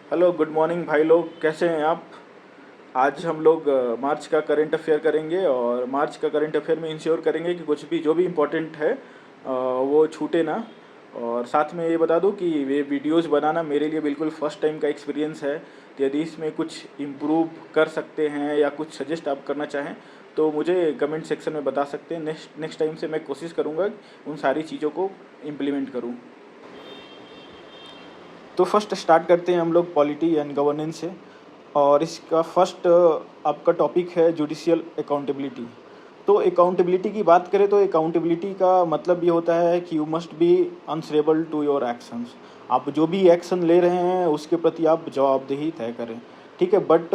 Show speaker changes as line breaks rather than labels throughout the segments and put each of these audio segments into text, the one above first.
Hello, good morning भाई लोग, कैसे हैं आप? आज हम लोग मार्च का करंट अफेयर करेंगे और मार्च का करंट अफेयर में इंश्योर करेंगे कि कुछ भी जो भी इम्पोर्टेंट है वो छूटे ना। और साथ में ये बता दूं कि ये वीडियोस बनाना मेरे लिए बिल्कुल फर्स्ट टाइम का एक्सपीरियंस है। तो यदि इसमें कुछ इम्प्रूव कर सकते हैं या कुछ सजेस्ट आप करना चाहें तो मुझे कमेंट सेक्शन में बता सकते हैं। नेक्स्ट नेक्स्ट टाइम से मैं कोशिश करूँगा उन सारी चीज़ों को इम्प्लीमेंट करूँ। तो फर्स्ट स्टार्ट करते हैं हम लोग पॉलिटी एंड गवर्नेंस से। और इसका फर्स्ट आपका टॉपिक है जुडिशियल अकाउंटेबिलिटी। तो अकाउंटेबिलिटी की बात करें तो अकाउंटेबिलिटी का मतलब ये होता है कि you must be answerable to your actions. आप जो भी एक्शन ले रहे हैं उसके प्रति आप जवाबदेही तय करें। ठीक है, बट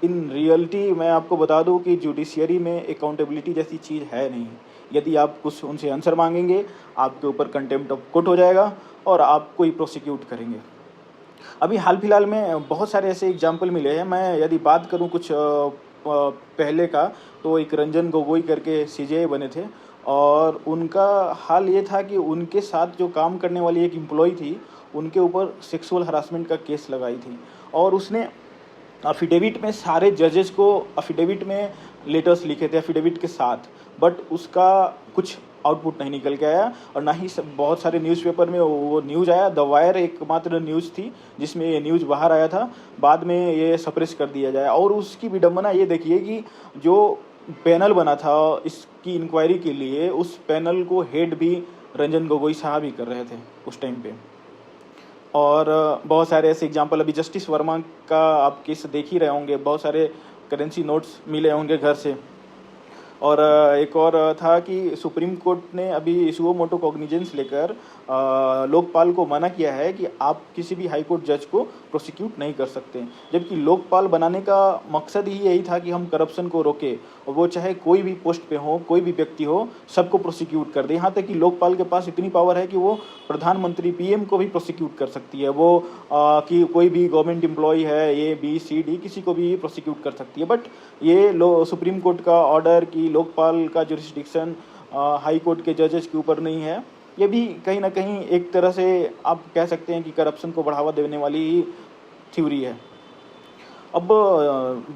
इन रियलिटी मैं आपको बता दूं कि जुडिशियरी में अकाउंटेबिलिटी जैसी चीज़ है नहीं। यदि आप कुछ उनसे आंसर मांगेंगे, आपके ऊपर कंटेम्प्ट ऑफ कोर्ट हो जाएगा और आपको ही प्रोसिक्यूट करेंगे। अभी हाल फिलहाल में बहुत सारे ऐसे एग्जाम्पल मिले हैं। मैं यदि बात करूं कुछ पहले का, तो एक रंजन गोगोई करके सीजेआई बने थे। और उनका हाल ये था कि उनके साथ जो काम करने वाली एक एम्प्लॉय थी, उनके ऊपर सेक्सुअल हरासमेंट का केस लगाई थी। और उसने अफिडेविट में सारे जजेस को अफिडेविट में लेटर्स लिखे थे अफिडेविट के साथ। बट उसका कुछ आउटपुट नहीं निकल के आया और ना ही बहुत सारे न्यूज़पेपर में वो न्यूज़ आया। द वायर एकमात्र न्यूज़ थी जिसमें ये न्यूज़ बाहर आया था। बाद में ये सप्रेस कर दिया जाए। और उसकी विडंबना ये देखिए कि जो पैनल बना था इसकी इंक्वायरी के लिए, उस पैनल को हेड भी रंजन गोगोई साहब ही कर रहे थे उस टाइम पे। और बहुत सारे ऐसे एग्जांपल, अभी जस्टिस वर्मा का आप केस देख ही रहे होंगे। बहुत सारे करेंसी नोट्स मिले होंगे घर से। और एक और था कि सुप्रीम कोर्ट ने अभी सुओ मोटो कॉग्निजेंस लेकर लोकपाल को मना किया है कि आप किसी भी हाई कोर्ट जज को प्रोसिक्यूट नहीं कर सकते। जबकि लोकपाल बनाने का मकसद ही यही था कि हम करप्शन को रोके, और वो चाहे कोई भी पोस्ट पे हो, कोई भी व्यक्ति हो, सबको प्रोसिक्यूट कर दे। यहाँ तक कि लोकपाल के पास इतनी पावर है कि वो प्रधानमंत्री पीएम को भी प्रोसिक्यूट कर सकती है। वो कि कोई भी गवर्नमेंट एम्प्लॉय है, ए बी सी डी, किसी को भी प्रोसिक्यूट कर सकती है। बट ये सुप्रीम कोर्ट का ऑर्डर कि लोकपाल का जुरिस्डिक्शन हाई कोर्ट के जजेस के ऊपर नहीं है, ये भी कहीं ना कहीं एक तरह से आप कह सकते हैं कि करप्शन को बढ़ावा देने वाली ही थ्योरी है। अब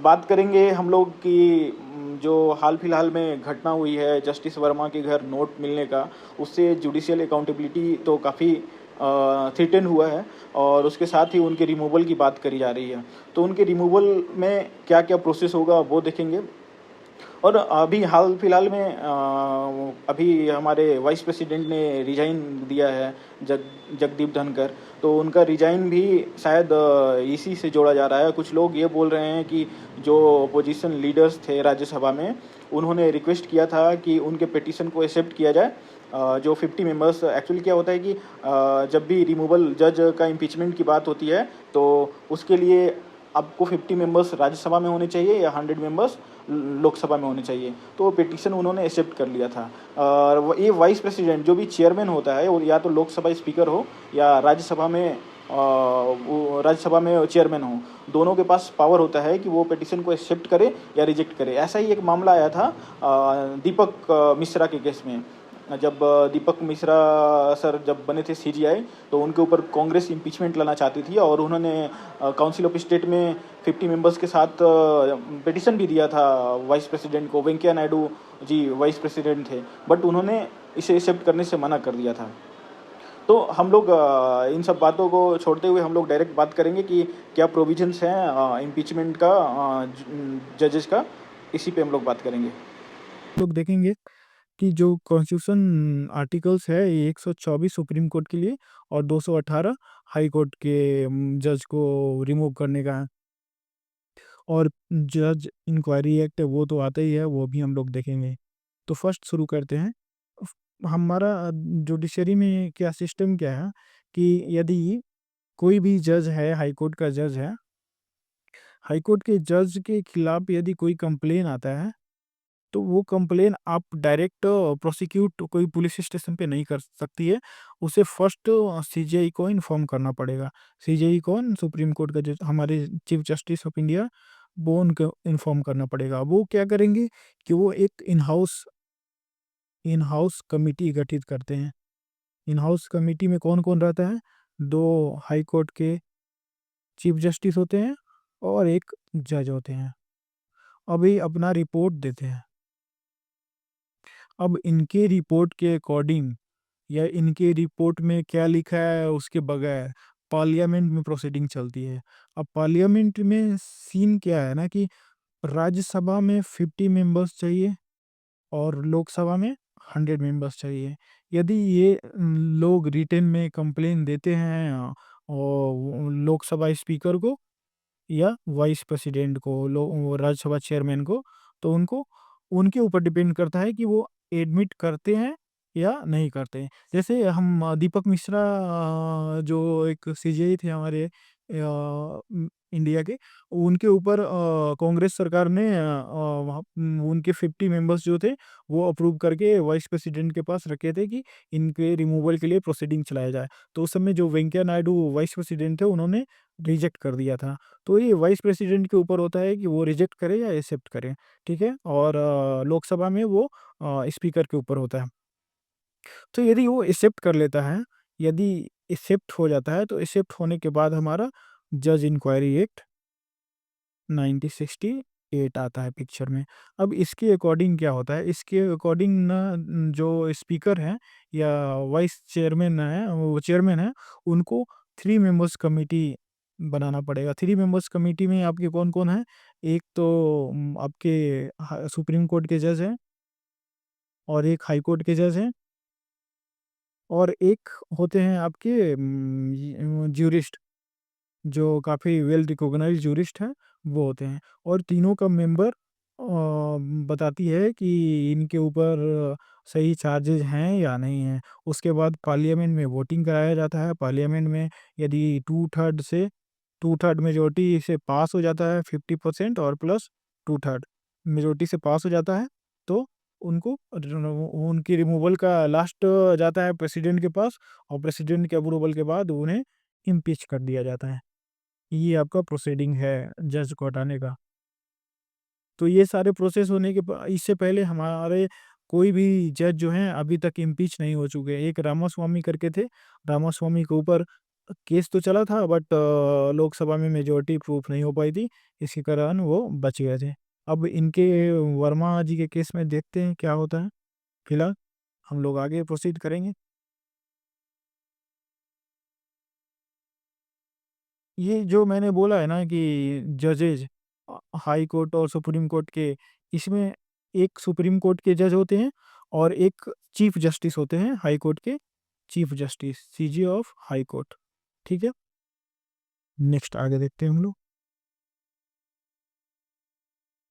बात करेंगे हम लोग कि जो हाल फिलहाल में घटना हुई है जस्टिस वर्मा के घर नोट मिलने का, उससे जुडिशियल अकाउंटेबिलिटी तो काफ़ी थ्रेटन हुआ है। और उसके साथ ही उनके रिमूवल की बात करी जा रही है। तो उनके रिमूवल में क्या क्या प्रोसेस होगा वो देखेंगे। और अभी हाल फिलहाल में अभी हमारे वाइस प्रेसिडेंट ने रिजाइन दिया है, जगदीप धनकर। तो उनका रिजाइन भी शायद इसी से जोड़ा जा रहा है। कुछ लोग ये बोल रहे हैं कि जो अपोजिशन लीडर्स थे राज्यसभा में, उन्होंने रिक्वेस्ट किया था कि उनके पिटीशन को एक्सेप्ट किया जाए। जो 50 मेंबर्स, एक्चुअली क्या होता है कि जब भी रिमूवल जज का इम्पीचमेंट की बात होती है तो उसके लिए आपको 50 मेंबर्स राज्यसभा में होने चाहिए या 100 मेंबर्स लोकसभा में होने चाहिए। तो पिटीशन उन्होंने एक्सेप्ट कर लिया था। और ये वाइस प्रेसिडेंट जो भी चेयरमैन होता है, वो या तो लोकसभा स्पीकर हो या राज्यसभा में वो राज्यसभा में चेयरमैन हो, दोनों के पास पावर होता है कि वो पिटीशन को एक्सेप्ट करे या रिजेक्ट करे। ऐसा ही एक मामला आया था दीपक मिश्रा के केस में। जब दीपक मिश्रा सर जब बने थे सीजीआई, तो उनके ऊपर कांग्रेस इम्पीचमेंट लाना चाहती थी और उन्होंने काउंसिल ऑफ स्टेट में 50 मेंबर्स के साथ पिटीशन भी दिया था वाइस प्रेसिडेंट को। वेंकैया नायडू जी वाइस प्रेसिडेंट थे, बट उन्होंने इसे एक्सेप्ट करने से मना कर दिया था। तो हम लोग इन सब बातों को छोड़ते हुए हम लोग डायरेक्ट बात करेंगे कि क्या प्रोविजंस हैं इम्पीचमेंट का, जजेस का। इसी पे हम लोग बात करेंगे।
लोग देखेंगे कि जो कॉन्स्टिट्यूशन आर्टिकल्स है ये 124 सुप्रीम कोर्ट के लिए और 218 हाई कोर्ट के जज को रिमूव करने का है। और जज इंक्वायरी एक्ट है वो तो आता ही है, वो भी हम लोग देखेंगे। तो फर्स्ट शुरू करते हैं। हमारा जुडिशरी में क्या सिस्टम क्या है कि यदि कोई भी जज है, हाई कोर्ट का जज है, हाई कोर्ट के जज के खिलाफ यदि कोई कंप्लेन आता है तो वो कंप्लेन आप डायरेक्ट प्रोसिक्यूट कोई पुलिस स्टेशन पे नहीं कर सकती है। उसे फर्स्ट सीजीआई को इन्फॉर्म करना पड़ेगा। सीजीआई कौन? सुप्रीम कोर्ट का जो हमारे चीफ जस्टिस ऑफ इंडिया, वो उनको इन्फॉर्म करना पड़ेगा। वो क्या करेंगे कि वो एक इन हाउस कमिटी गठित करते हैं। इन हाउस कमिटी में कौन कौन रहता है? दो हाई कोर्ट के चीफ जस्टिस होते हैं और एक जज होते हैं। अब ये अपना रिपोर्ट देते हैं। अब इनके रिपोर्ट के अकॉर्डिंग या इनके रिपोर्ट में क्या लिखा है उसके बगैर पार्लियामेंट में प्रोसीडिंग चलती है। अब पार्लियामेंट में सीन क्या है ना कि राज्यसभा में 50 मेंबर्स चाहिए और लोकसभा में 100 मेंबर्स चाहिए। यदि ये लोग रिटन में कंप्लेन देते हैं और लोकसभा स्पीकर को या वाइस प्रेसिडेंट को, वो राज्यसभा चेयरमैन को, तो उनको उनके ऊपर डिपेंड करता है कि वो एडमिट करते हैं या नहीं करते हैं। जैसे हम दीपक मिश्रा जो एक सीजेआई थे हमारे इंडिया के, उनके ऊपर कांग्रेस सरकार ने उनके 50 मेंबर्स जो थे वो अप्रूव करके वाइस प्रेसिडेंट के पास रखे थे कि इनके रिमूवल के लिए प्रोसीडिंग चलाया जाए। तो उस समय जो वेंकैया नायडू वाइस प्रेसिडेंट थे उन्होंने रिजेक्ट कर दिया था। तो ये वाइस प्रेसिडेंट के ऊपर होता है कि वो रिजेक्ट करे या एक्सेप्ट करे, ठीक है? और लोकसभा में वो स्पीकर के ऊपर होता है। तो यदि वो एक्सेप्ट कर लेता है, यदि एक्सेप्ट हो जाता है, तो एक्सेप्ट होने के बाद हमारा जज इंक्वायरी एक्ट 1968 आता है पिक्चर में। अब इसके अकॉर्डिंग क्या होता है, इसके अकॉर्डिंग ना जो स्पीकर हैं या वाइस चेयरमैन है, वो चेयरमैन है, उनको 3 मेंबर्स कमिटी बनाना पड़ेगा। 3 मेंबर्स कमिटी में आपके कौन-कौन हैं? एक तो आपके सुप्रीम कोर्ट के जज हैं और एक हाई कोर्ट के जज हैं और एक होते हैं आपके ज्यूरिस्ट, जो काफ़ी वेल रिकॉग्नाइज्ड जूरिस्ट हैं, वो होते हैं। और तीनों का मेंबर बताती है कि इनके ऊपर सही चार्जेज़ हैं या नहीं हैं। उसके बाद पार्लियामेंट में वोटिंग कराया जाता है। पार्लियामेंट में यदि 2/3 मेजॉरिटी से पास हो जाता है, 50% और प्लस 2/3 मेजॉरिटी से पास हो जाता है, तो उनको उनकी रिमूवल का लास्ट जाता है प्रेसिडेंट के पास और प्रेसिडेंट के अप्रूवल के बाद उन्हें इम्पीच कर दिया जाता है। ये आपका प्रोसीडिंग है जज को हटाने का। तो ये सारे प्रोसेस होने के इससे पहले हमारे कोई भी जज जो हैं अभी तक इम्पीच नहीं हो चुके। एक रामास्वामी करके थे, रामास्वामी के ऊपर केस तो चला था बट लोकसभा में मेजॉरिटी प्रूफ नहीं हो पाई थी, इसी कारण वो बच गए थे। अब इनके वर्मा जी के केस में देखते हैं क्या होता है। फिलहाल हम लोग आगे प्रोसीड करेंगे। ये जो मैंने बोला है ना कि जजेज हाई कोर्ट और सुप्रीम कोर्ट के, इसमें एक सुप्रीम कोर्ट के जज होते हैं और एक चीफ जस्टिस होते हैं हाई कोर्ट के, chief justice CJ of high court, ठीक है? नेक्स्ट आगे देखते हैं हम लोग।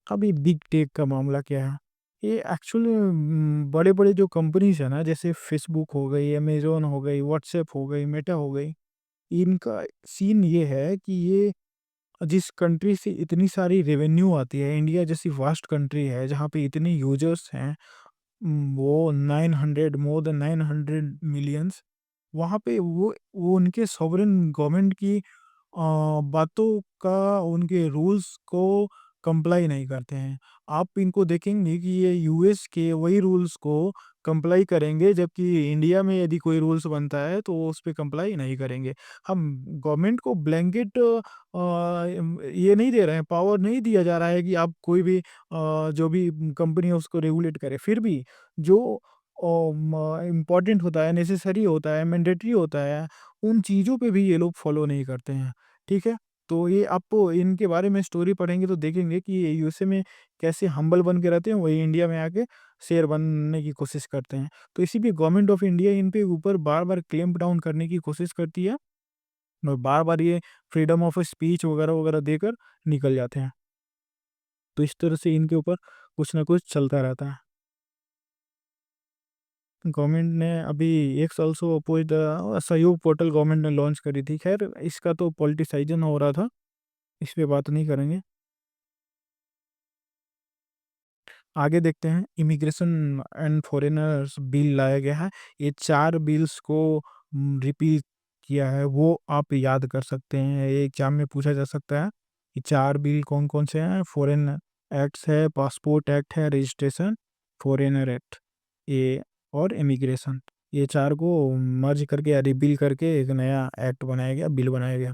अभी बिग टेक का मामला क्या है? ये एक्चुअली बड़े बड़े जो कंपनीज है ना, जैसे फेसबुक हो गई, अमेजोन हो गई, व्हाट्सएप हो गई, मेटा हो गई, इनका सीन ये है कि ये जिस कंट्री से इतनी सारी रेवेन्यू आती है, इंडिया जैसी वास्ट कंट्री है जहाँ पे इतने यूजर्स हैं, वो 900 मोर देन 900 मिलियंस, वहाँ पे वो उनके सॉवरेन गवर्नमेंट की बातों का, उनके रूल्स को कंप्लाई नहीं करते हैं। आप इनको देखेंगे कि ये यूएस के वही रूल्स को कंप्लाई करेंगे, जबकि इंडिया में यदि कोई रूल्स बनता है तो वो उस पे कंप्लाई नहीं करेंगे। हम गवर्नमेंट को ब्लैंकेट ये नहीं दे रहे हैं, पावर नहीं दिया जा रहा है कि आप कोई भी जो भी कंपनी है उसको रेगुलेट करें। फिर भी जो इम्पोर्टेंट होता है, नेसेसरी होता है, मैंडेटरी होता है, उन चीज़ों पे भी ये लोग फॉलो नहीं करते हैं, ठीक है? तो ये आपको इनके बारे में स्टोरी पढ़ेंगे तो देखेंगे कि ये यूएसए में कैसे हम्बल बन के रहते हैं, वही इंडिया में आके शेर बनने की कोशिश करते हैं। तो इसी पे गवर्नमेंट ऑफ इंडिया इन पे ऊपर बार-बार क्लैंप डाउन करने की कोशिश करती है और बार-बार ये फ्रीडम ऑफ स्पीच वगैरह-वगैरह देकर निकल जाते हैं। तो इस तरह से इनके ऊपर कुछ ना कुछ चलता रहता है। गवर्नमेंट ने अभी एक्स ऑल्सो अपोज्ड सहयोग पोर्टल गवर्नमेंट ने लॉन्च करी थी। खैर इसका तो पॉलिटिसाइज़न हो रहा था, इस पे बात नहीं करेंगे। आगे देखते हैं, इमिग्रेशन एंड फॉरेनर्स बिल लाया गया है। ये 4 बिल्स को रिपीट किया है, वो आप याद कर सकते हैं। ये एग्ज़ाम में पूछा जा सकता है कि 4 बिल कौन-कौन से हैं? फॉरेन एक्ट्स है, पासपोर्ट एक्ट है, रजिस्ट्रेशन, फॉरेनर एक्ट, ये और इमिग्रेशन। ये 4 को मर्ज करके या रिपील करके एक नया एक्ट बनाया गया, बिल बनाया गया।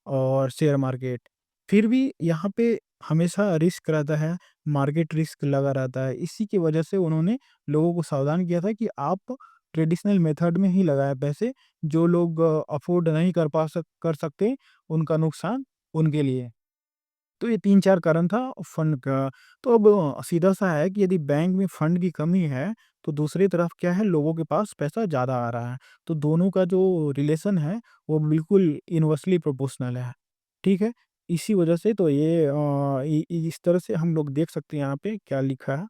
और शेयर मार्केट। फिर भी यहाँ पे हमेशा रिस्क रहता है, मार्केट रिस्क लगा रहता है। इसी की वजह से उन्होंने लोगों को सावधान किया था कि आप ट्रेडिशनल मेथड में ही लगाएँ पैसे। जो लोग अफ़ोर्ड नहीं कर सकते, उनका नुकसान उनके लिए। तो ये 3-4 कारण था फंड का। तो अब सीधा-सा है कि यदि बैंक में फंड की कमी है, तो दूसरी तरफ क्या है, लोगों के पास पैसा ज़्यादा आ रहा है। तो दोनों का जो रिलेशन है, वो बिल्कुल इनवर्सली प्रोपोर्शनल है। ठीक है? इसी वजह से तो ये इस तरह से हम लोग देख सकते हैं यहाँ पे क्या लिखा है।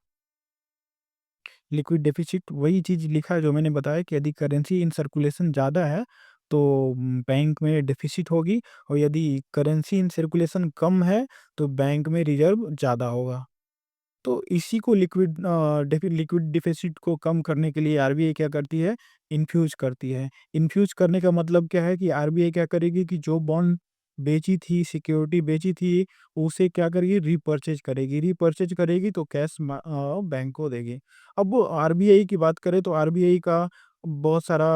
लिक्विड डेफ़िसिट वही चीज़ लिखा है जो मैंने बताया कि यदि करेंसी इन सर्कुलेशन ज़्यादा है, तो बैंक में डेफ़िसिट होगी, और यदि करेंसी इन सर्कुलेशन कम है, तो बैंक में रिज़र्व ज़्यादा होगा। तो इसी को लिक्विड डेफ़िसिट को कम करने के लिए आरबीआई क्या करती है, इन्फ्यूज़ करती है। इन्फ्यूज़ करने का मतलब क्या है कि आरबीआई क्या करेगी कि जो बॉन्ड बेची थी, सिक्योरिटी बेची थी, उसे क्या करेगी, रीपर्चेज़ करेगी। रीपर्चेज़ करेगी तो कैश बैंक को देगी। अब वो आरबीआई की बात करें तो आरबीआई का बहुत सारा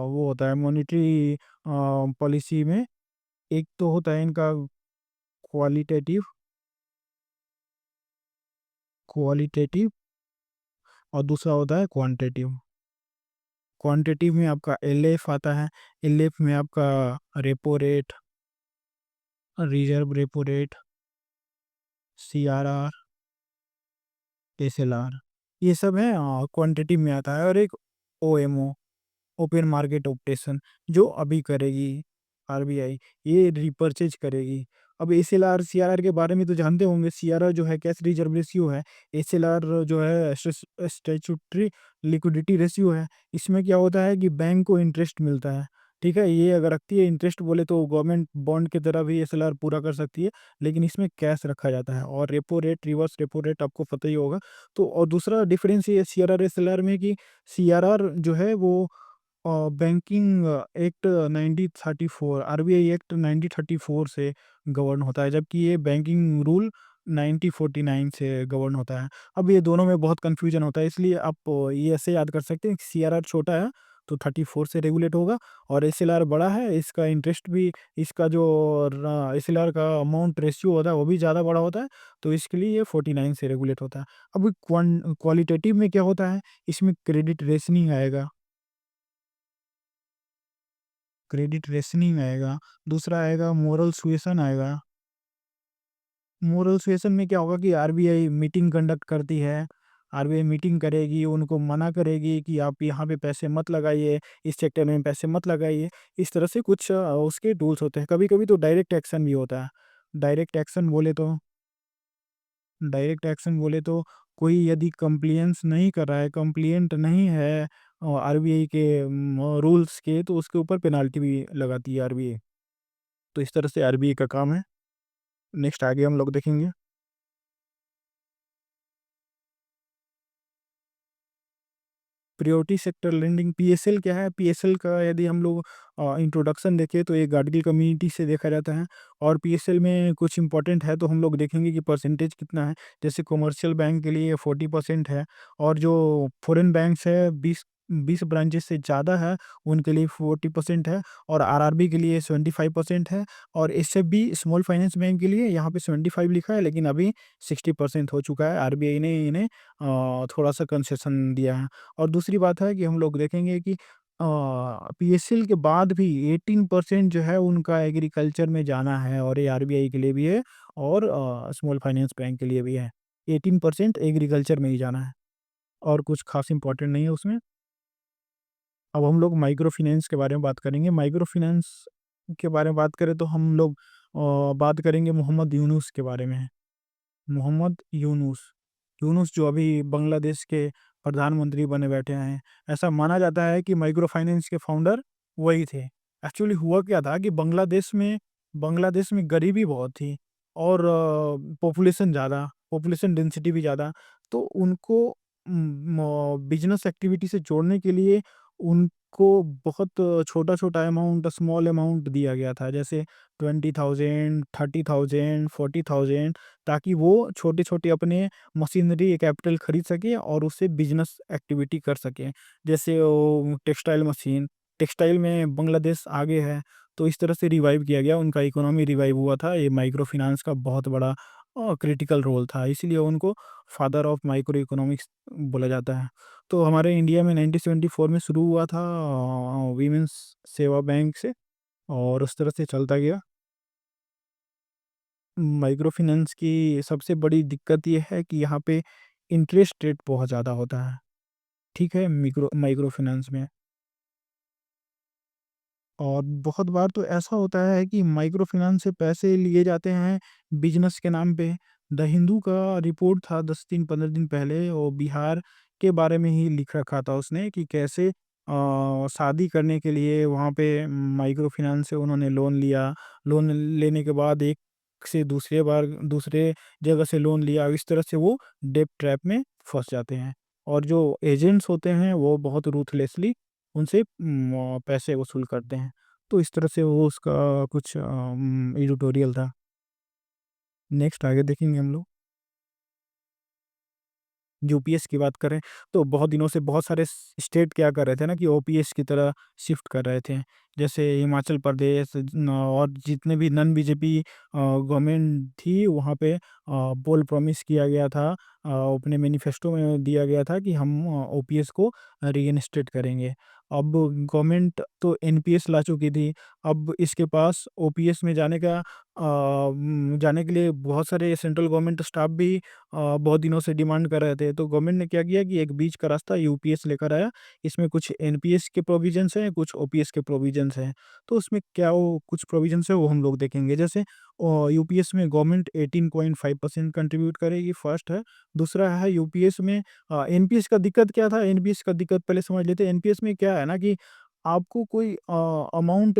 वो होता है मॉनेटरी पॉलिसी में। एक तो होता है इनका क्वालिटेटिव क्वालिटेटिव और दूसरा होता है क्वांटिटेटिव। क्वांटिटी में आपका एलएफ आता है, एलएफ में आपका repo rate, reserve repo rate, CRR, SLR, ये सब है क्वांटिटी में आता है। और एक ओएमओ, ओपन मार्केट ऑपरेशन, जो अभी करेगी आरबीआई, ये रिपर्चेज करेगी। अब एसएलआर, सीआरआर के बारे में तो जानते होंगे। सीआरआर जो है कैश रिजर्व रेशियो है, एसएलआर जो है स्टैट्यूटरी लिक्विडिटी रेशियो है। इसमें क्या होता है कि बैंक को इंटरेस्ट मिलता है, ठीक है? ये अगर रखती है इंटरेस्ट, बोले तो गवर्नमेंट बॉन्ड की तरह भी एसएलआर पूरा कर सकती है, लेकिन इसमें कैश रखा जाता है। और repo rate, reverse repo rate आपको पता ही होगा। तो और दूसरा डिफरेंस ये सीआरआर एसएलआर में कि सीआरआर जो है वो बैंकिंग एक्ट 1934, आरबीआई एक्ट 1934 से गवर्न होता है, जबकि ये बैंकिंग रूल 1949 से गवर्न होता है। अब ये दोनों में बहुत कन्फ्यूजन होता है, इसलिए आप ये ऐसे याद कर सकते हैं कि सीआरआर छोटा है तो 34 से रेगुलेट होगा, और एसएलआर बड़ा है, इसका इंटरेस्ट भी, इसका जो एसएलआर का अमाउंट रेशियो होता है वो भी ज़्यादा बड़ा होता है, तो इसके लिए ये 49 से रेगुलेट होता है। अब क्वालिटेटिव में क्या होता है, इसमें क्रेडिट रेशनिंग आएगा, क्रेडिट रेशनिंग आएगा, दूसरा आएगा मोरल सुएसन आएगा। मोरल सुएसन में क्या होगा कि आरबीआई मीटिंग कंडक्ट करती है, आरबीआई मीटिंग करेगी, उनको मना करेगी कि आप यहाँ पे पैसे मत लगाइए, इस सेक्टर में पैसे मत लगाइए। इस तरह से कुछ उसके रूल्स होते हैं। कभी-कभी तो डायरेक्ट एक्शन भी होता है। डायरेक्ट एक्शन बोले तो डायरेक्ट एक्शन बोले तो कोई यदि कंप्लेंट्स नहीं कर रहा है, कंप्लेंट नहीं है आरबीआई के रूल्स के, तो उसके ऊपर पेनाल्टी भी लगाती है आरबीआई। तो इस तरह से आरबीआई का काम है। नेक्स्ट आगे हम लोग देखेंगे। प्रायोरिटी सेक्टर लेंडिंग, पीएसएल क्या है? पीएसएल का यदि हम लोग इंट्रोडक्शन देखें तो ये गार्डियल कम्युनिटी से देखा जाता है। और पीएसएल में कुछ इंपॉर्टेंट है तो हम लोग देखेंगे कि परसेंटेज कितना है। जैसे कमर्शियल बैंक के लिए 40% है, और जो फॉरेन बैंक्स है 20 ब्रांचेस से ज़्यादा है, उनके लिए 40% है, और आरआरबी के लिए 75% है, और एसएफबी स्मॉल फाइनेंस बैंक के लिए यहाँ पे 75 लिखा है, लेकिन अभी 60% हो चुका है। आरबीआई ने इन्हें थोड़ा सा कंसेशन दिया है। और दूसरी बात है कि हम लोग देखेंगे कि पीएसएल के बाद भी 18% जो है उनका एग्रीकल्चर में जाना है, और ये आरबीआई के लिए भी है, और स्मॉल फाइनेंस बैंक के लिए भी है। 18% एग्रीकल्चर में ही जाना है, और कुछ खास इम्पोर्टेंट नहीं है उसमें। अब हम लोग माइक्रो फाइनेंस के बारे में बात करेंगे। माइक्रो फाइनेंस के बारे में बात करें तो हम लोग बात करेंगे मोहम्मद यूनुस के बारे में। मोहम्मद यूनुस, यूनुस जो अभी बांग्लादेश के प्रधानमंत्री बने बैठे हैं। ऐसा माना जाता है कि माइक्रो फाइनेंस के फाउंडर वही थे। एक्चुअली हुआ क्या था कि बांग्लादेश में गरीबी बहुत थी, और पॉपुलेशन डेंसिटी भी ज़्यादा। तो उनको बिजनेस एक्टिविटी से जोड़ने के लिए उनको बहुत छोटा-छोटा अमाउंट, स्मॉल अमाउंट दिया गया था। जैसे 20,000, 30,000, 40,000, ताकि वो छोटे-छोटे अपने मशीनरी कैपिटल खरीद सकें और उससे बिज़नेस एक्टिविटी कर सकें। जैसे टेक्सटाइल मशीन, टेक्सटाइल में बांग्लादेश आगे है, तो इस तरह से रिवाइव किया गया, उनका इकोनॉमी रिवाइव हुआ था। ये माइक्रो फाइनेंस का बहुत बड़ा क्रिटिकल रोल था, इसीलिए उनको फादर ऑफ माइक्रो इकोनॉमिक्स बोला जाता है। तो हमारे इंडिया में 1974 में शुरू हुआ था वीमेंस सेवा बैंक से, और उस तरह से चलता गया। माइक्रो फाइनेंस की सबसे बड़ी दिक्कत ये है कि यहाँ पे इंटरेस्ट रेट बहुत ज़्यादा होता है, ठीक है? मिक्रो माइक्रो फाइनेंस में। और बहुत बार तो ऐसा होता है कि माइक्रो फाइनेंस से पैसे लिए जाते हैं बिजनेस के नाम पे। द हिंदू का रिपोर्ट था 10 दिन 15 दिन पहले, और बिहार के बारे में ही लिख रखा था उसने कि कैसे शादी करने के लिए वहाँ पे माइक्रो फाइनेंस से उन्होंने लोन लिया। लोन लेने के बाद एक से दूसरे बार दूसरे जगह से लोन लिया, इस तरह से वो डेब्ट ट्रैप में फंस जाते हैं। और जो एजेंट्स होते हैं वो बहुत रूथलेसली उनसे पैसे वसूल करते हैं। तो इस तरह से वो उसका कुछ एडिटोरियल था। नेक्स्ट आगे देखेंगे हम लोग। यूपीएस की बात करें तो बहुत दिनों से बहुत सारे स्टेट क्या कर रहे थे ना कि ओपीएस की तरह शिफ्ट कर रहे थे। जैसे हिमाचल प्रदेश और जितने भी नॉन बीजेपी गवर्नमेंट थी वहाँ पे बोल प्रॉमिस किया गया था, अपने मैनिफेस्टो में दिया गया था कि हम ओपीएस को रीइंस्टेट करेंगे। अब गवर्नमेंट तो एनपीएस ला चुकी थी, अब इसके पास ओपीएस में जाने के लिए बहुत सारे सेंट्रल गवर्नमेंट स्टाफ भी बहुत दिनों से डिमांड कर रहे थे। तो गवर्नमेंट ने क्या किया कि एक बीच का रास्ता यूपीएस लेकर आया। इसमें कुछ एनपीएस के प्रोविजंस हैं, कुछ ओपीएस के प्रोविजंस हैं। तो उसमें क्या वो कुछ प्रोविजंस है वो हम लोग देखेंगे। जैसे यूपीएस में गवर्नमेंट 18.5% कंट्रीब्यूट करेगी, फर्स्ट है। दूसरा है यूपीएस में एनपीएस का दिक्कत क्या था? एनपीएस का दिक्कत पहले समझ लेते हैं। एनपीएस में क्या है ना कि आपको कोई अमाउंट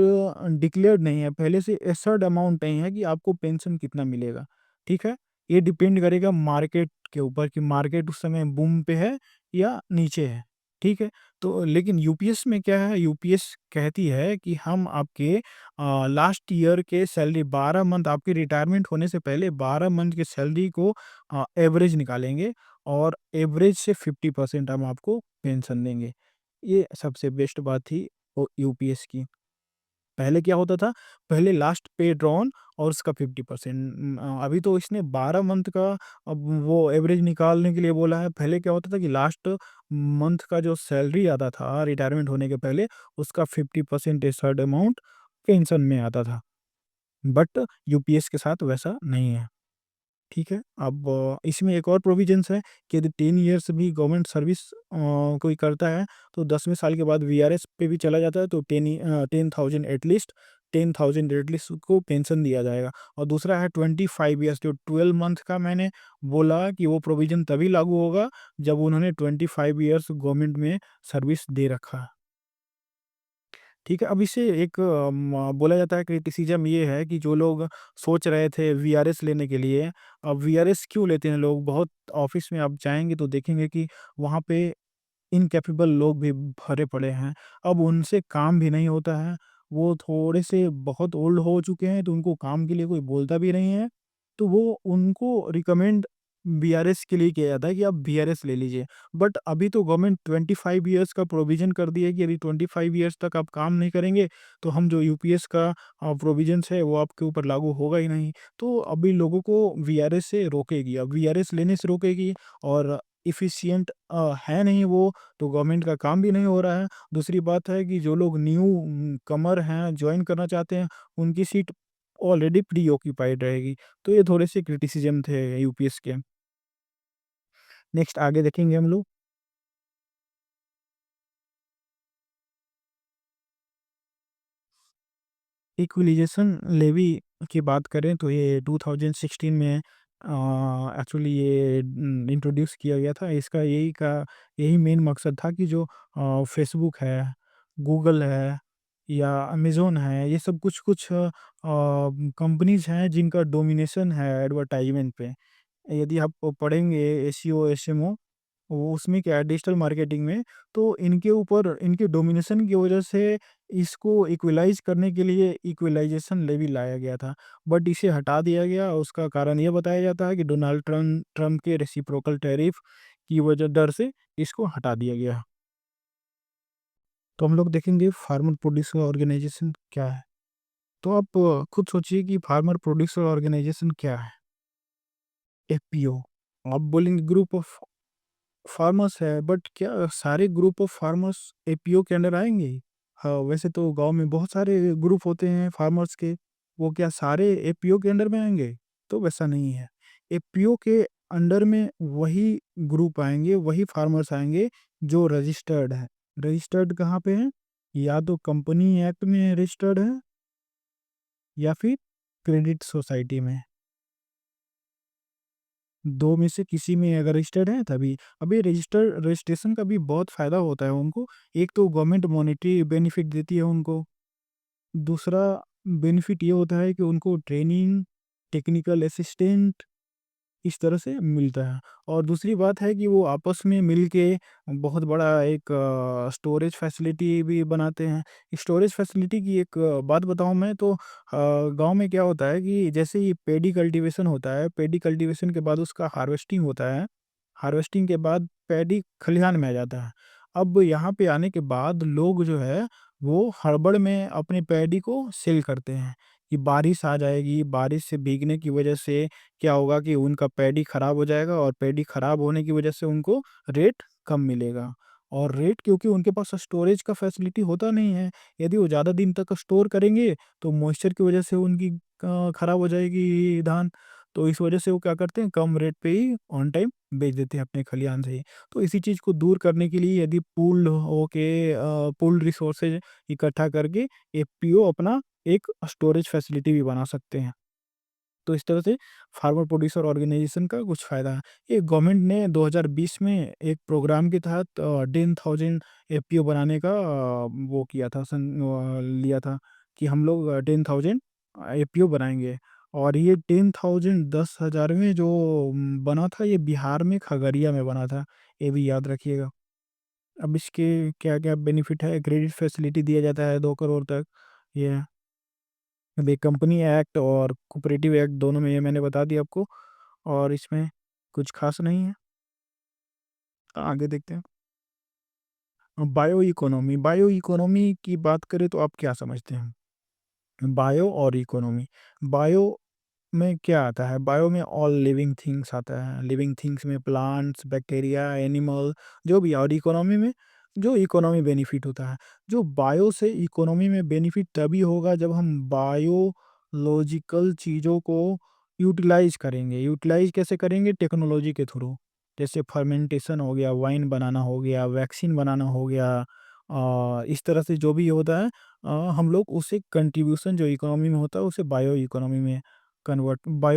डिक्लेयर्ड नहीं है, पहले से एसर्ट अमाउंट नहीं है कि आपको पेंशन कितना मिलेगा, ठीक है? ये डिपेंड करेगा मार्केट के ऊपर कि मार्केट उस समय बूम पे है या नीचे है, ठीक है? तो लेकिन यूपीएस में क्या है, यूपीएस कहती है कि हम आपके लास्ट ईयर के सैलरी 12 मंथ आपके रिटायरमेंट होने से पहले 12 मंथ की सैलरी को एवरेज निकालेंगे, और एवरेज से 50% हम आपको पेंशन देंगे। ये सबसे बेस्ट बात थी यूपीएस की। पहले क्या होता था, पहले लास्ट पे ड्रॉन और उसका 50%। अभी तो इसने 12 मंथ का अब वो एवरेज निकालने के लिए बोला है। पहले क्या होता था कि लास्ट मंथ का जो सैलरी आता था रिटायरमेंट होने के पहले, उसका 50% एसर्ट अमाउंट पेंशन में आता था। बट यूपीएस के साथ वैसा नहीं है। ठीक है, अब इसमें एक और प्रोविज़न्स है कि यदि 10 इयर्स भी गवर्नमेंट सर्विस कोई करता है, तो 10वें साल के बाद वीआरएस पे भी चला जाता है, तो 10,000 एटलीस्ट उसको पेंशन दिया जाएगा। और दूसरा है 25 इयर्स, जो 12 मंथ का मैंने बोला कि वो प्रोविज़न तभी लागू होगा, जब उन्होंने 25 इयर्स गवर्नमेंट में सर्विस दे रखा है। ठीक है, अब इसे एक बोला जाता है क्रिटिसिज़्म ये है कि जो लोग सोच रहे थे वीआरएस लेने के लिए, अब वीआरएस क्यों लेते हैं लोग? बहुत ऑफ़िस में आप जाएँगे तो देखेंगे कि वहाँ पे इनकैपेबल लोग भी भरे पड़े हैं। अब उनसे काम भी नहीं होता है। वो थोड़े से बहुत ओल्ड हो चुके हैं, तो उनको काम के लिए कोई बोलता भी नहीं है। तो वो उनको रिकमेंड वीआरएस के लिए किया जाता है कि आप वीआरएस ले लीजिए। बट अभी तो गवर्नमेंट 25 इयर्स का प्रोविज़न कर दी है कि यदि 25 इयर्स तक आप काम नहीं करेंगे, तो हम जो यूपीएस का प्रोविज़न्स है, वो आपके ऊपर लागू होगा ही नहीं। तो अभी लोगों को वीआरएस से रोकेगी। अब वीआरएस लेने से रोकेगी, और एफिशिएंट है नहीं वो, तो गवर्नमेंट का काम भी नहीं हो रहा है। दूसरी बात है कि जो लोग न्यू कमर हैं, जॉइन करना चाहते हैं, उनकी सीट ऑलरेडी प्री ऑक्यूपाइड रहेगी। तो ये थोड़े से क्रिटिसिज़्म थे यूपीएस के। नेक्स्ट आगे देखेंगे हम लोग। इक्विलाइज़ेशन लेवी की बात करें तो ये 2016 में एक्चुअली ये इंट्रोड्यूस किया गया था। इसका यही मेन मकसद था कि जो फ़ेसबुक है, गूगल है या अमेज़न है, ये सब कुछ-कुछ कंपनीज़ हैं जिनका डोमिनेशन है एडवर्टाइज़मेंट पे। यदि आप पढ़ेंगे एसईओ, एसएमओ, वो उसमें क्या है डिजिटल मार्केटिंग में, तो इनके ऊपर इनके डोमिनेशन की वजह से इसको इक्विलाइज़ करने के लिए इक्विलाइज़ेशन लेवी लाया गया था। बट इसे हटा दिया गया, उसका कारण ये बताया जाता है कि डोनाल्ड ट्रम्प के रेसिप्रोकल टैरिफ की वजह डर से इसको हटा दिया गया। तो हम लोग देखेंगे फार्मर प्रोड्यूसर ऑर्गेनाइज़ेशन क्या है? तो आप खुद सोचिए कि फार्मर प्रोड्यूसर ऑर्गेनाइजेशन क्या है? एफपीओ। आप बोलेंगे ग्रुप ऑफ फार्मर्स है, बट क्या सारे ग्रुप ऑफ फार्मर्स एपीओ के अंडर आएंगे? हाँ, वैसे तो गांव में बहुत सारे ग्रुप होते हैं फार्मर्स के, वो क्या सारे एपीओ के अंडर में आएंगे? तो वैसा नहीं है। एपीओ के अंडर में वही ग्रुप आएंगे, वही फार्मर्स आएंगे जो रजिस्टर्ड है। रजिस्टर्ड कहाँ पे है? या तो कंपनी एक्ट में रजिस्टर्ड है या फिर क्रेडिट सोसाइटी में। दो में से किसी में अगर रजिस्टर्ड है तभी। अभी रजिस्ट्रेशन का भी बहुत फ़ायदा होता है उनको। एक तो गवर्नमेंट मॉनेटरी बेनिफिट देती है उनको। दूसरा बेनिफिट ये होता है कि उनको ट्रेनिंग, टेक्निकल असिस्टेंट इस तरह से मिलता है। और दूसरी बात है कि वो आपस में मिल के बहुत बड़ा एक स्टोरेज फैसिलिटी भी बनाते हैं। स्टोरेज फैसिलिटी की एक बात बताऊँ मैं तो गाँव में क्या होता है कि जैसे ही पैडी कल्टीवेशन होता है, पैडी कल्टीवेशन के बाद उसका हार्वेस्टिंग होता है। हार्वेस्टिंग के बाद पैडी खलिहान में आ जाता है। अब यहाँ पे आने के बाद लोग जो है वो हड़बड़ में अपने पैडी को सेल करते हैं कि बारिश आ जाएगी, बारिश से भीगने की वजह से क्या होगा कि उनका पैडी खराब हो जाएगा और पैडी खराब होने की वजह से उनको रेट कम मिलेगा। और रेट क्योंकि उनके पास स्टोरेज का फैसिलिटी होता नहीं है। यदि वो ज़्यादा दिन तक स्टोर करेंगे तो मॉइस्चर की वजह से उनकी खराब हो जाएगी धान। तो इस वजह से वो क्या करते हैं, कम रेट पे ही ऑन टाइम बेच देते हैं अपने खलिहान से ही। तो इसी चीज़ को दूर करने के लिए यदि पूल्ड रिसोर्सेज इकट्ठा करके एफपीओ अपना एक स्टोरेज फैसिलिटी भी बना सकते हैं। तो इस तरह से फार्मर प्रोड्यूसर ऑर्गेनाइजेशन का कुछ फ़ायदा है। ये गवर्नमेंट ने 2020 में एक प्रोग्राम के तहत 10,000 एफपीओ बनाने का वो किया था, लिया था कि हम लोग 10,000 एफपीओ बनाएँगे। और ये 10,000 10,000 में जो बना था, ये बिहार में खगड़िया में बना था। ये भी याद रखिएगा। अब इसके क्या-क्या बेनिफिट है, क्रेडिट फैसिलिटी दिया जाता है 2 करोड़ तक। ये है। अभी कंपनी एक्ट और कोऑपरेटिव एक्ट दोनों में ये मैंने बता दिया आपको। और इसमें कुछ ख़ास नहीं है। आगे देखते हैं। बायो इकोनॉमी की बात करें तो आप क्या समझते हैं? बायो और इकोनॉमी। बायो में क्या आता है? बायो में ऑल लिविंग थिंग्स आता है। लिविंग थिंग्स में प्लांट्स, बैक्टीरिया, एनिमल जो भी है। और इकोनॉमी में जो इकोनॉमी बेनिफिट होता है। जो बायो से इकोनॉमी में बेनिफिट तभी होगा जब हम बायोलॉजिकल चीज़ों को यूटिलाइज़ करेंगे। यूटिलाइज़ कैसे करेंगे? टेक्नोलॉजी के थ्रू। जैसे फर्मेंटेशन हो गया, वाइन बनाना हो गया, वैक्सीन बनाना हो गया। इस तरह से जो भी होता है हम लोग उसे कंट्रीब्यूशन जो इकोनॉमी में होता है उसे बायो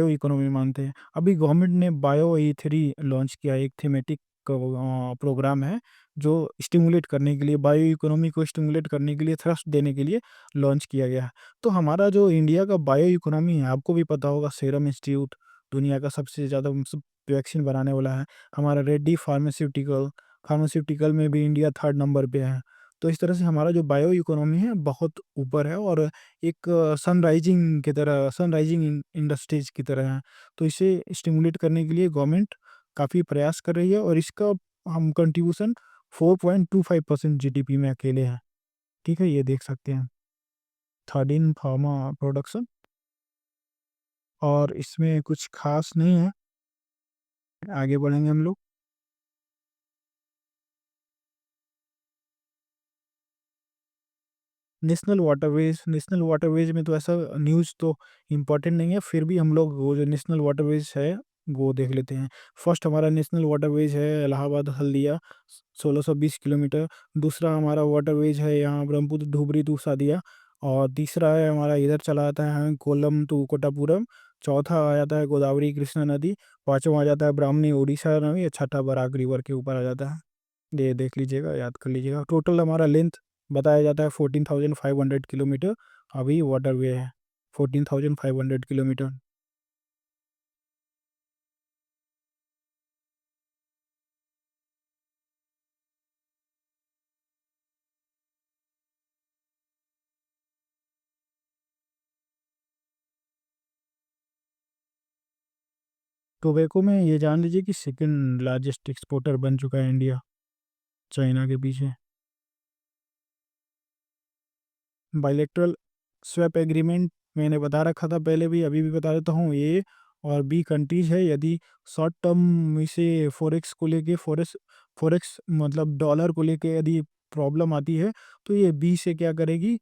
इकोनॉमी मानते हैं। अभी गवर्नमेंट ने बायो ई3 लॉन्च किया है, एक थीमेटिक प्रोग्राम है जो स्टिमुलेट करने के लिए बायो इकोनॉमी को स्टिमुलेट करने के लिए, थ्रस्ट देने के लिए लॉन्च किया गया है। तो हमारा जो इंडिया का बायो इकोनॉमी है, आपको भी पता होगा सीरम इंस्टीट्यूट दुनिया का सबसे ज़्यादा वैक्सीन बनाने वाला है। हमारा रेड्डी फार्मास्यूटिकल में भी इंडिया 3rd नंबर पे है। तो इस तरह से हमारा जो बायो इकोनॉमी है बहुत ऊपर है और एक सनराइजिंग इंडस्ट्रीज की तरह है। तो इसे स्टिमुलेट करने के लिए गवर्नमेंट काफ़ी प्रयास कर रही है और इसका हम कंट्रीब्यूशन 4.25% जीडीपी में अकेले हैं। ठीक है, ये देख सकते हैं। Third in pharma production. और इसमें कुछ खास नहीं है। आगे बढ़ेंगे हम लोग। नेशनल वाटरवेज में तो ऐसा न्यूज़ तो इम्पोर्टेंट नहीं है, फिर भी हम लोग वो जो नेशनल वाटरवेज है वो देख लेते हैं। फर्स्ट हमारा नेशनल वाटरवेज है इलाहाबाद हल्दिया, 1620 किलोमीटर। दूसरा हमारा वाटरवेज है यहाँ ब्रह्मपुत्र धुबरी टू सादिया। और तीसरा है हमारा इधर चला आता है कोल्लम टू कोटापुरम। चौथा आ जाता है गोदावरी कृष्णा नदी। पाँचवा आ जाता है ब्राह्मणी उड़ीसा नदी। छठा बराक रिवर के ऊपर आ जाता है। ये देख लीजिएगा, याद कर लीजिएगा। टोटल हमारा लेंथ बताया जाता है 14,500 किलोमीटर। अभी वाटरवे है 14,500 किलोमीटर। टोबैको में ये जान लीजिए कि सेकंड लार्जेस्ट एक्सपोर्टर बन चुका है इंडिया, चाइना के पीछे। बायलैटरल स्वैप एग्रीमेंट मैंने बता रखा था पहले भी, अभी भी बता देता हूँ। ए और बी कंट्रीज है। यदि शॉर्ट टर्म इसे फॉरेक्स को लेके फॉरेक्स फॉरेक्स मतलब डॉलर को लेके यदि प्रॉब्लम आती है, तो ये बी से क्या करेगी,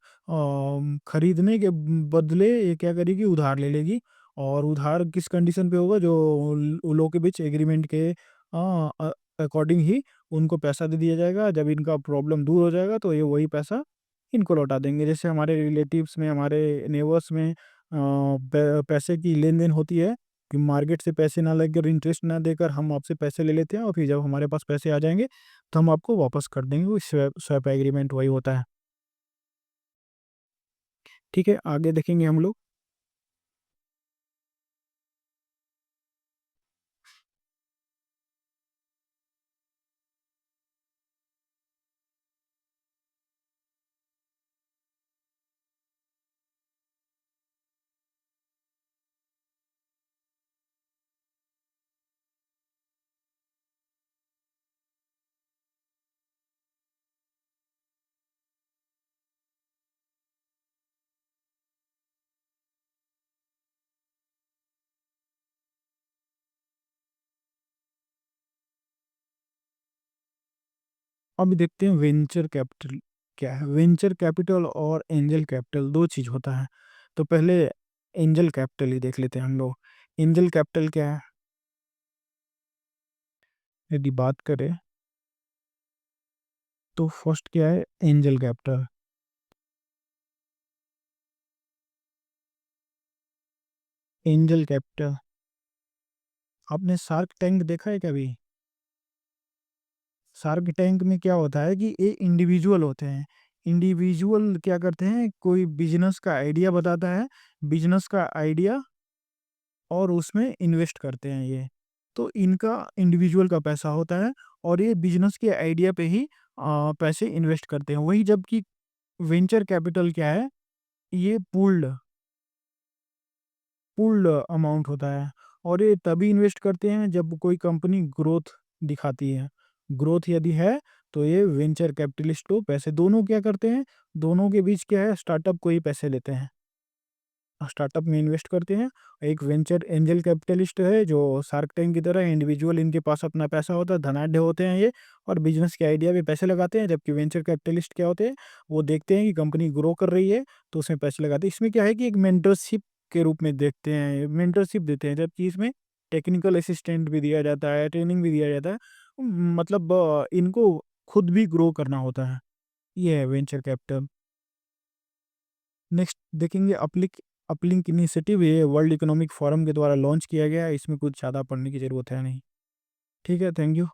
खरीदने के बदले ये क्या करेगी, उधार ले लेगी। और उधार किस कंडीशन पे होगा, जो उन लोगों के बीच एग्रीमेंट के अकॉर्डिंग ही उनको पैसा दे दिया जाएगा। जब इनका प्रॉब्लम दूर हो जाएगा तो ये वही पैसा इनको लौटा देंगे। जैसे हमारे रिलेटिव्स में, हमारे नेबर्स में पैसे की लेन देन होती है कि मार्केट से पैसे ना लेकर, इंटरेस्ट ना देकर हम आपसे पैसे ले लेते हैं, और फिर जब हमारे पास पैसे आ जाएंगे तो हम आपको वापस कर देंगे। वो स्वैप स्वैप एग्रीमेंट वही होता है। ठीक है, आगे देखेंगे हम लोग। अब देखते हैं वेंचर कैपिटल क्या है। वेंचर कैपिटल और एंजल कैपिटल दो चीज़ होता है। तो पहले एंजल कैपिटल ही देख लेते हैं हम लोग। एंजल कैपिटल क्या है, यदि बात करें तो फर्स्ट क्या है, एंजल कैपिटल। एंजल कैपिटल, आपने शार्क टैंक देखा है कभी? शार्क टैंक में क्या होता है कि ये इंडिविजुअल होते हैं। इंडिविजुअल क्या करते हैं, कोई बिजनेस का आइडिया बताता है, बिजनेस का आइडिया, और उसमें इन्वेस्ट करते हैं ये। तो इनका इंडिविजुअल का पैसा होता है, और ये बिजनेस के आइडिया पे ही पैसे इन्वेस्ट करते हैं। वही जबकि वेंचर कैपिटल क्या है, ये पूल्ड पूल्ड अमाउंट होता है, और ये तभी इन्वेस्ट करते हैं जब कोई कंपनी ग्रोथ दिखाती है। ग्रोथ यदि है तो ये वेंचर कैपिटलिस्ट को पैसे, दोनों क्या करते हैं, दोनों के बीच क्या है, स्टार्टअप को ही पैसे लेते हैं, स्टार्टअप में इन्वेस्ट करते हैं। एक वेंचर एंजल कैपिटलिस्ट है जो शार्क टैंक की तरह इंडिविजुअल, इनके पास अपना पैसा होता है, धनाढ्य होते हैं ये, और बिजनेस के आइडिया पे पैसे लगाते हैं। जबकि वेंचर कैपिटलिस्ट क्या होते हैं, वो देखते हैं कि कंपनी ग्रो कर रही है तो उसमें पैसे लगाते हैं। इसमें क्या है कि एक मेंटरशिप के रूप में देखते हैं, मेंटरशिप देते हैं, जबकि इसमें टेक्निकल असिस्टेंट भी दिया जाता है, ट्रेनिंग भी दिया जाता है। मतलब इनको खुद भी ग्रो करना होता है। ये है वेंचर कैपिटल। नेक्स्ट देखेंगे अपलिक अपलिंक इनिशिएटिव। ये वर्ल्ड इकोनॉमिक फोरम के द्वारा लॉन्च किया गया है। इसमें कुछ ज़्यादा पढ़ने की ज़रूरत है नहीं। ठीक है, थैंक यू।